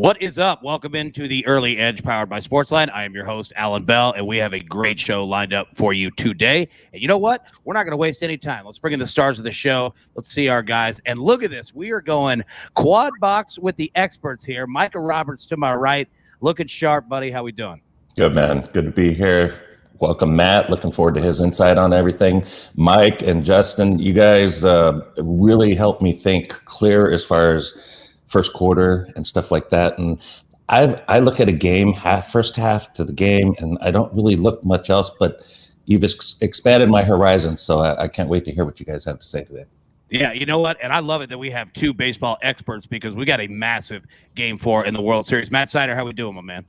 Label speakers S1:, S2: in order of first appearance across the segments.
S1: What is up? Welcome into the Early Edge powered by SportsLine. I am your host, Alan Bell, and we have a great show lined up for you today. And you know what? We're not going to waste any time. Let's bring in the stars of the show. Let's see our guys. And look at this. We are going quad box with the experts here. Micah Roberts to my right. Looking sharp, buddy. How we doing?
S2: Good, man. Good to be here. Welcome, Matt. Looking forward to his insight on everything. Mike and Justin, you guys really helped me think clear as far as first quarter and stuff like that. And I look at a game, first half to the game, and I don't really look much else, but you've expanded my horizon. So I can't wait to hear what you guys have to say today.
S1: Yeah, you know what? And I love it that we have two baseball experts because we got a massive Game 4 in the World Series. Matt Snyder, how we doing, my man?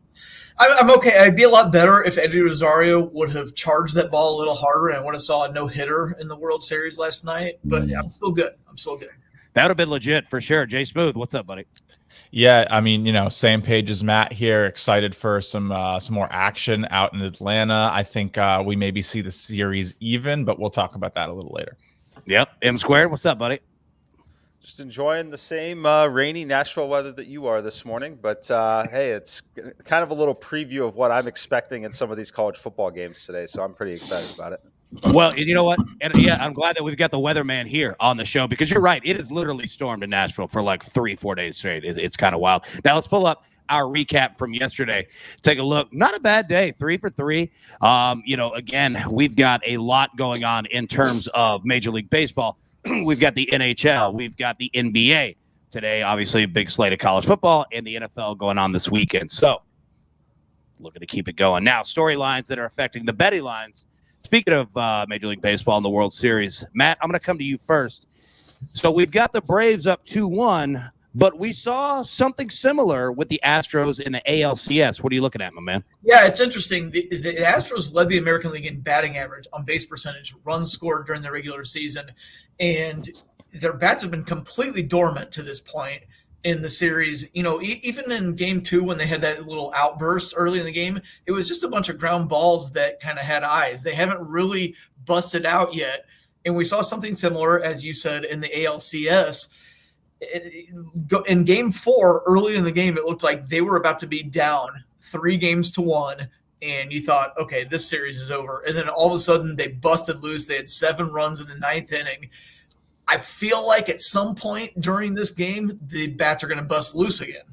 S3: I'm okay. I'd be a lot better if Eddie Rosario would have charged that ball a little harder and would have saw a no-hitter in the World Series last night. But yeah, I'm still good. That
S1: would have been legit for sure. Jay Smooth, what's up, buddy?
S4: Yeah, I mean, same page as Matt here. Excited for some more action out in Atlanta. I think we maybe see the series even, but we'll talk about that a little later.
S1: Yep. M Squared, what's up, buddy?
S5: Just enjoying the same rainy Nashville weather that you are this morning. But, hey, it's kind of a little preview of what I'm expecting in some of these college football games today. So I'm pretty excited about it.
S1: Well, you know what? And yeah, I'm glad that we've got the weatherman here on the show because you're right. It has literally stormed in Nashville for like 3-4 days straight. It's kind of wild. Now let's pull up our recap from yesterday. Take a look. Not a bad day. 3 for 3. Again, we've got a lot going on in terms of Major League Baseball. We've got the NHL. We've got the NBA today. Obviously, a big slate of college football and the NFL going on this weekend. So looking to keep it going. Now, storylines that are affecting the betting lines. Speaking of Major League Baseball and the World Series, Matt, I'm going to come to you first. So we've got the Braves up 2-1, but we saw something similar with the Astros in the ALCS. What are you looking at, my man?
S3: Yeah, it's interesting. The Astros led the American League in batting average, on base percentage, runs scored during the regular season, and their bats have been completely dormant to this point in the series. Even in game 2 when they had that little outburst early in the game, it was just a bunch of ground balls that kind of had eyes. They haven't really busted out yet. And we saw something similar, as you said, in the ALCS. In game 4, early in the game, it looked like they were about to be down 3-1, and you thought, okay, this series is over. And then all of a sudden they busted loose. They had 7 runs in the 9th inning. I feel like at some point during this game, the bats are going to bust loose again.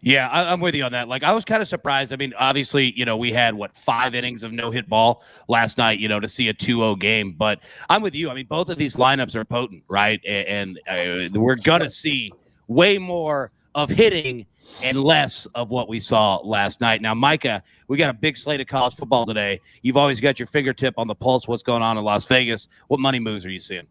S1: Yeah, I'm with you on that. Like, I was kind of surprised. I mean, obviously, we had, 5 innings of no-hit ball last night, to see a 2-0 game. But I'm with you. I mean, both of these lineups are potent, right? And we're going to see way more of hitting and less of what we saw last night. Now, Micah, we got a big slate of college football today. You've always got your fingertip on the pulse, what's going on in Las Vegas. What money moves are you seeing?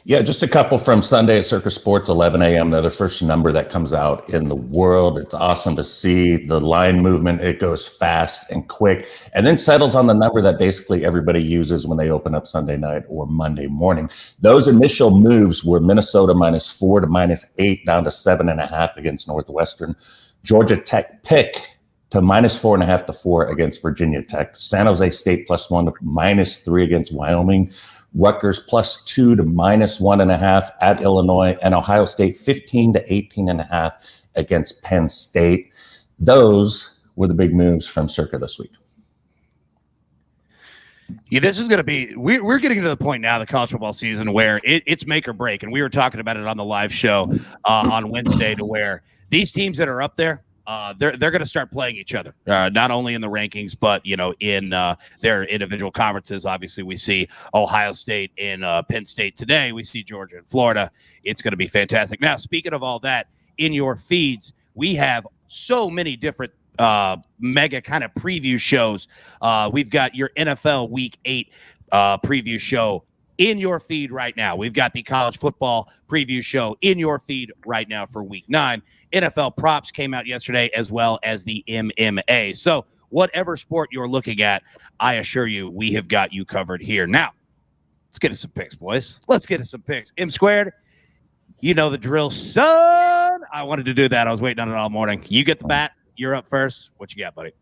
S2: Yeah, just a couple from Sunday at Circus Sports, 11 a.m. They're the first number that comes out in the world. It's awesome to see the line movement. It goes fast and quick and then settles on the number that basically everybody uses when they open up Sunday night or Monday morning. Those initial moves were Minnesota -4 to -8 down to 7.5 against Northwestern. Georgia Tech pick to -4.5 to 4 against Virginia Tech. San Jose State +1 to -3 against Wyoming. Rutgers +2 to -1.5 at Illinois, and Ohio State 15 to 18.5 against Penn State. Those were the big moves from Circa this week.
S1: Yeah, this is going to be we're getting to the point now, the college football season, where it's make or break. And we were talking about it on the live show on Wednesday, to where these teams that are up there, they're going to start playing each other, not only in the rankings, but, in their individual conferences. Obviously, we see Ohio State and Penn State today. We see Georgia and Florida. It's going to be fantastic. Now, speaking of all that, in your feeds, we have so many different mega kind of preview shows. We've got your NFL Week 8 preview show in your feed right now. We've got the college football preview show in your feed right now for Week 9. NFL props came out yesterday, as well as the MMA. So whatever sport you're looking at, I assure you we have got you covered here. Now, let's get to some picks, boys. Let's get to some picks. M Squared, you know the drill, son. I wanted to do that. I was waiting on it all morning. You get the bat. You're up first. What you got, buddy?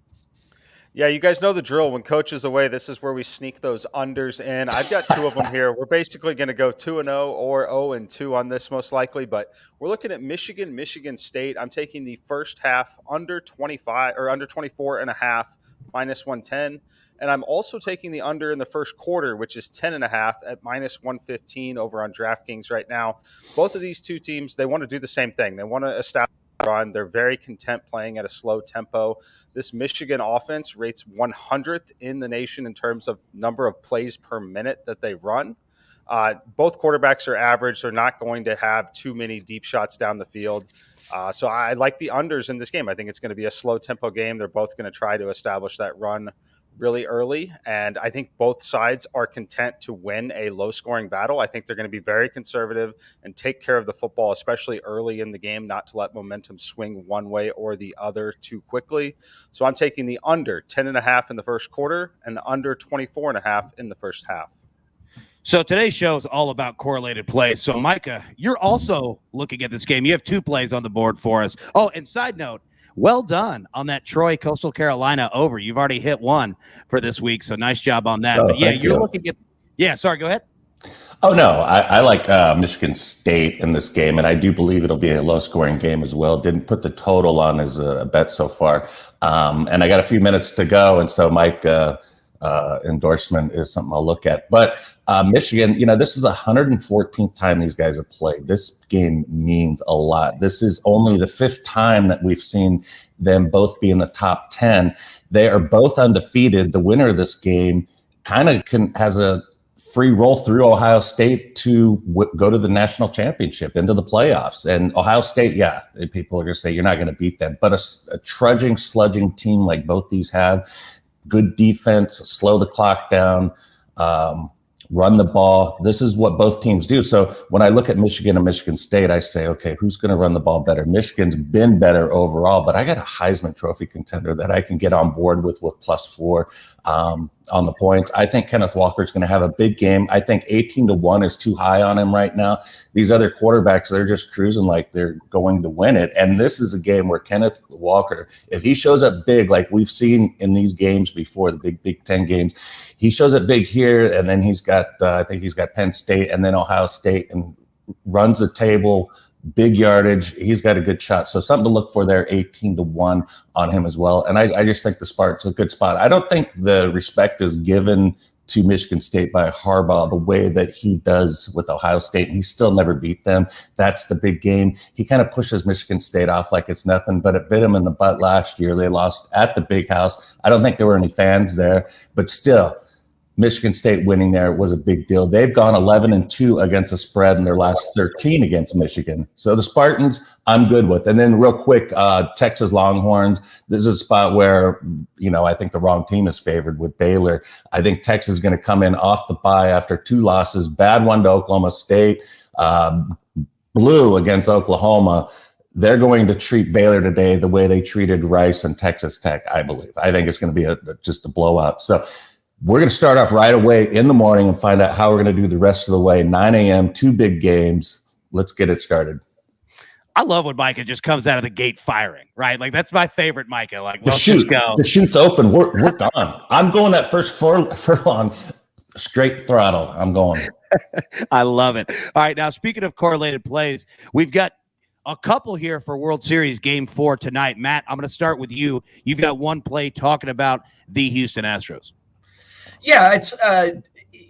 S5: Yeah, you guys know the drill. When coach is away, this is where we sneak those unders in. I've got two of them here. We're basically going to go 2-0 or 0-2 on this most likely, but we're looking at Michigan State. I'm taking the first half under 25 or under 24.5 minus 110. And I'm also taking the under in the first quarter, which is 10.5 at minus 115 over on DraftKings right now. Both of these two teams, they want to do the same thing. They want to establish run. They're very content playing at a slow tempo. This Michigan offense rates 100th in the nation in terms of number of plays per minute that they run. Both quarterbacks are average. They're not going to have too many deep shots down the field. So I like the unders in this game. I think it's going to be a slow tempo game. They're both going to try to establish that run really early, and I think both sides are content to win a low-scoring battle. I think they're going to be very conservative and take care of the football, especially early in the game, not to let momentum swing one way or the other too quickly. So I'm taking the under 10.5 in the first quarter and under 24.5 in the first half.
S1: So today's show is all about correlated plays. So, Micah, you're also looking at this game. You have 2 plays on the board for us. Oh, and side note, well done on that Troy Coastal Carolina over. You've already hit 1 for this week, so nice job on that.
S2: Oh,
S1: but yeah,
S2: you're
S1: you. Looking at. Yeah, sorry. Go ahead.
S2: Oh no, I like Michigan State in this game, and I do believe it'll be a low-scoring game as well. Didn't put the total on as a bet so far, and I got a few minutes to go, and so Mike. Endorsement is something I'll look at. But Michigan, this is the 114th time these guys have played. This game means a lot. This is only the 5th time that we've seen them both be in the top 10. They are both undefeated. The winner of this game kind of has a free roll through Ohio State to go to the national championship, into the playoffs. And Ohio State, yeah, people are going to say you're not going to beat them. But a trudging, sludging team like both these have, good defense, slow the clock down, run the ball. This is what both teams do. So when I look at Michigan and Michigan State, I say, okay, who's going to run the ball better? Michigan's been better overall, but I got a Heisman Trophy contender that I can get on board with +4 on the points. I think Kenneth Walker is going to have a big game. I think 18-1 is too high on him right now. These other quarterbacks, they're just cruising like they're going to win it. And this is a game where Kenneth Walker, if he shows up big, like we've seen in these games before, the Big Ten games, he shows up big here, and then he's got, I think he's got Penn State and then Ohio State, and runs the table, big yardage. He's got a good shot. So something to look for there, 18-1 on him as well. And I just think the spot's a good spot. I don't think the respect is given to Michigan State by Harbaugh the way that he does with Ohio State, and he still never beat them. That's the big game. He kind of pushes Michigan State off like it's nothing, but it bit him in the butt last year. They lost at the Big House. I don't think there were any fans there, but still, Michigan State winning there was a big deal. They've gone 11-2 against a spread in their last 13 against Michigan. So the Spartans, I'm good with. And then real quick, Texas Longhorns. This is a spot where, I think the wrong team is favored with Baylor. I think Texas is going to come in off the bye after 2 losses. Bad one to Oklahoma State, blue against Oklahoma. They're going to treat Baylor today the way they treated Rice and Texas Tech, I believe. I think it's going to be just a blowout. So we're going to start off right away in the morning and find out how we're going to do the rest of the way. 9 a.m., 2 big games. Let's get it started.
S1: I love when Micah just comes out of the gate firing, right? Like, that's my favorite Micah. Like,
S2: the chute's open. We're gone. I'm going that first furlong straight throttle. I'm going.
S1: I love it. All right, now, speaking of correlated plays, we've got a couple here for World Series Game 4 tonight. Matt, I'm going to start with you. You've got one play talking about the Houston Astros.
S3: Yeah, it's,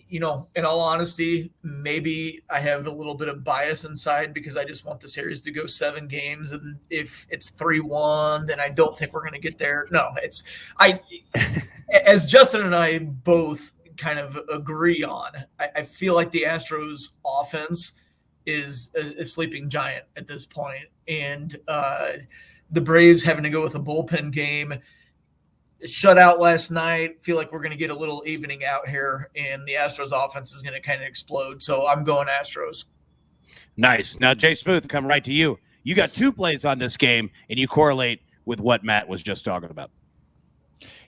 S3: in all honesty, maybe I have a little bit of bias inside because I just want the series to go 7 games. And if it's 3-1, then I don't think we're going to get there. No, as Justin and I both kind of agree on, I feel like the Astros offense is a sleeping giant at this point. And the Braves having to go with a bullpen game, shut out last night. Feel like we're going to get a little evening out here, and the Astros offense is going to kind of explode. So I'm going Astros.
S1: Nice. Now, Jay Smooth, come right to you. You got 2 plays on this game, and you correlate with what Matt was just talking about.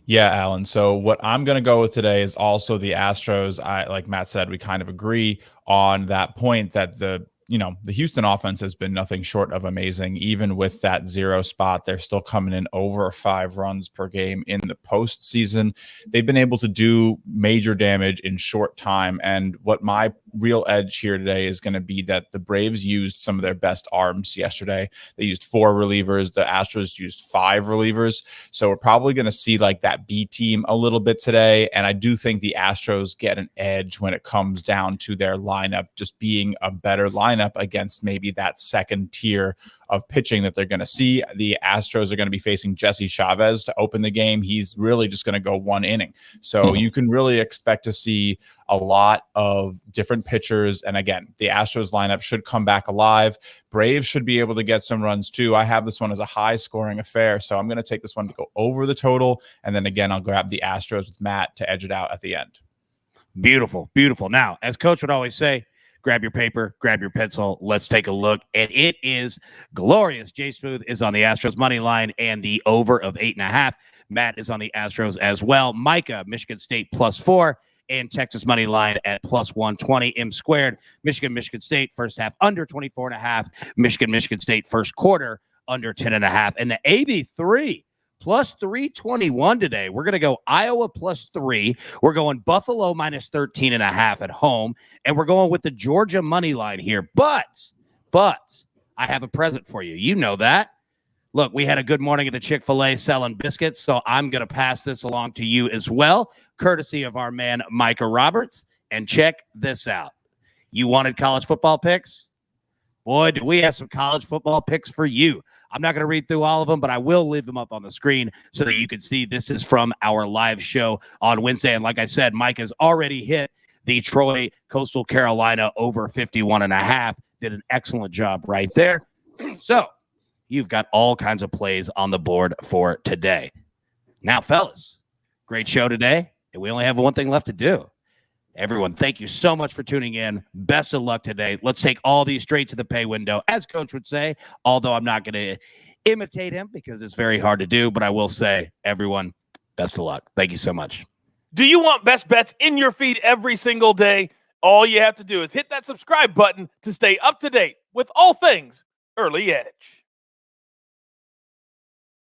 S4: Yeah, Alan. So what I'm going to go with today is also the Astros. Like Matt said, we kind of agree on that point that the the Houston offense has been nothing short of amazing. Even with that 0 spot, they're still coming in over 5 runs per game in the postseason. They've been able to do major damage in short time. And what my real edge here today is going to be that the Braves used some of their best arms yesterday. They used 4 relievers. The Astros used 5 relievers. So we're probably going to see like that B team a little bit today. And I do think the Astros get an edge when it comes down to their lineup just being a better lineup against maybe that second tier of pitching that they're going to see. The Astros are going to be facing Jesse Chavez to open the game. He's really just going to go 1 inning. So you can really expect to see a lot of different pitchers. And again, the Astros lineup should come back alive. Braves should be able to get some runs too. I have this one as a high scoring affair. So I'm going to take this one to go over the total. And then again, I'll grab the Astros with Matt to edge it out at the end.
S1: Beautiful, beautiful. Now, as Coach would always say, grab your paper, grab your pencil. Let's take a look. And it is glorious. Jay Smooth is on the Astros money line and the over of 8.5. Matt is on the Astros as well. Micah, Michigan State +4. And Texas money line at +120. M squared. Michigan State first half under 24.5. Michigan State first quarter under 10.5. And the AB3 +321 today. We're going to go Iowa +3. We're going Buffalo -13.5 at home. And we're going with the Georgia money line here. But I have a present for you. You know that. Look, we had a good morning at the Chick-fil-A selling biscuits, so I'm going to pass this along to you as well, courtesy of our man Micah Roberts. And check this out. You wanted college football picks? Boy, do we have some college football picks for you. I'm not going to read through all of them, but I will leave them up on the screen so that you can see this is from our live show on Wednesday. And like I said, Mike has already hit the Troy Coastal Carolina over 51.5. Did an excellent job right there. So you've got all kinds of plays on the board for today. Now, fellas, great show today, and we only have one thing left to do. Everyone, thank you so much for tuning in. Best of luck today. Let's take all these straight to the pay window, as Coach would say, although I'm not going to imitate him because it's very hard to do, but I will say, everyone, best of luck. Thank you so much.
S6: Do you want best bets in your feed every single day? All you have to do is hit that subscribe button to stay up to date with all things Early Edge.